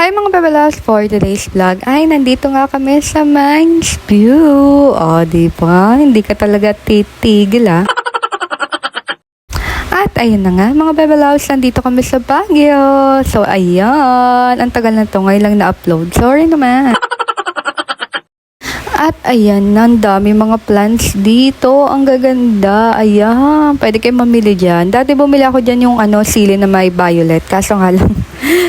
Hi mga babalas, for today's vlog ay nandito nga kami sa Mines View. O, diba? Hindi ka talaga titigil At ayun na nga mga babalas, nandito kami sa Baguio. So ayan, ang tagal na to, ngayon lang na-upload. Sorry naman. At ayan, ang dami mga plants dito. Ang gaganda. Ayan, pwede kayo mamili dyan. Dati bumili ako dyan yung sili na may violet. Kaso nga lang,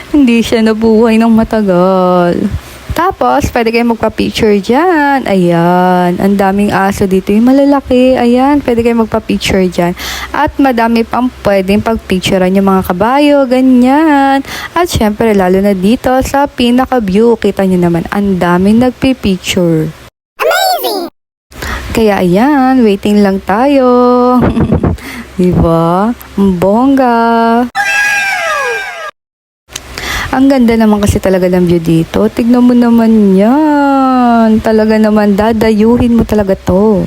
hindi siya nabuhay ng matagal. Tapos, pwede kayo magpa-picture dyan. Ayan, ang daming aso dito. Yung malalaki. Ayan, pwede kayo magpa-picture dyan. At madami pang pwedeng pag-picturean yung mga kabayo, ganyan. At syempre, lalo na dito sa pinaka-view. Kita nyo naman, ang daming nagpi-picture. Kaya ayan, waiting lang tayo. Diba? Ang bongga. Ang ganda naman kasi talaga ng view dito. Tignan mo naman yan. Talaga naman, dadayuhin mo talaga to.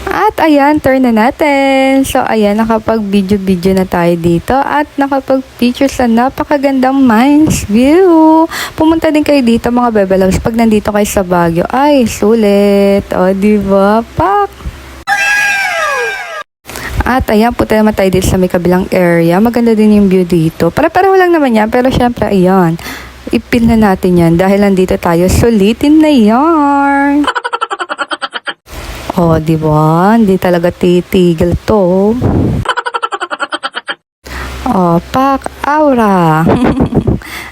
At ayan, turn na natin. So ayan, nakapag-video na tayo dito. At nakapag-picture sa napakagandang Mines View. Pumunta din kayo dito mga bebelaws. Pag nandito kayo sa Baguio, ay sulit. O, diba? Pak! At ayan, punta naman tayo dito sa may kabilang area. Maganda din yung view dito. Para-pareho lang naman yan. Pero syempre, ayan. Ipin na natin yan. Dahil nandito tayo, sulitin na yarn. Oh, di ba? Hindi talaga titigil to. Oh, pak aura.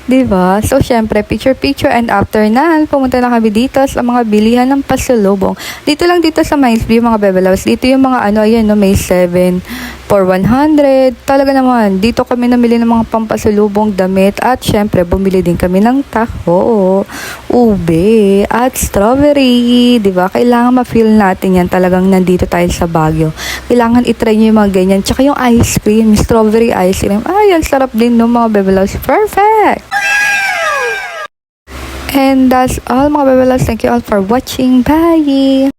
Di ba? So, syempre, picture and after na, pumunta na kami dito sa mga bilihan ng pasalubong. Dito lang dito sa Mines View, mga bebelaws. Dito yung mga ayan, no, may 7 for 100. Talaga naman, dito kami namili ng mga pampasalubong damit at syempre, bumili din kami ng taho, ube, at strawberry. Di ba? Kailangan ma-feel natin yan. Talagang nandito tayo sa Baguio. Kailangan itry nyo yung mga ganyan. Tsaka yung ice cream, strawberry ice cream. Ay, ang sarap din no, mga bebelaws. Perfect! And that's all mga bebelaws. Thank you all for watching. Bye!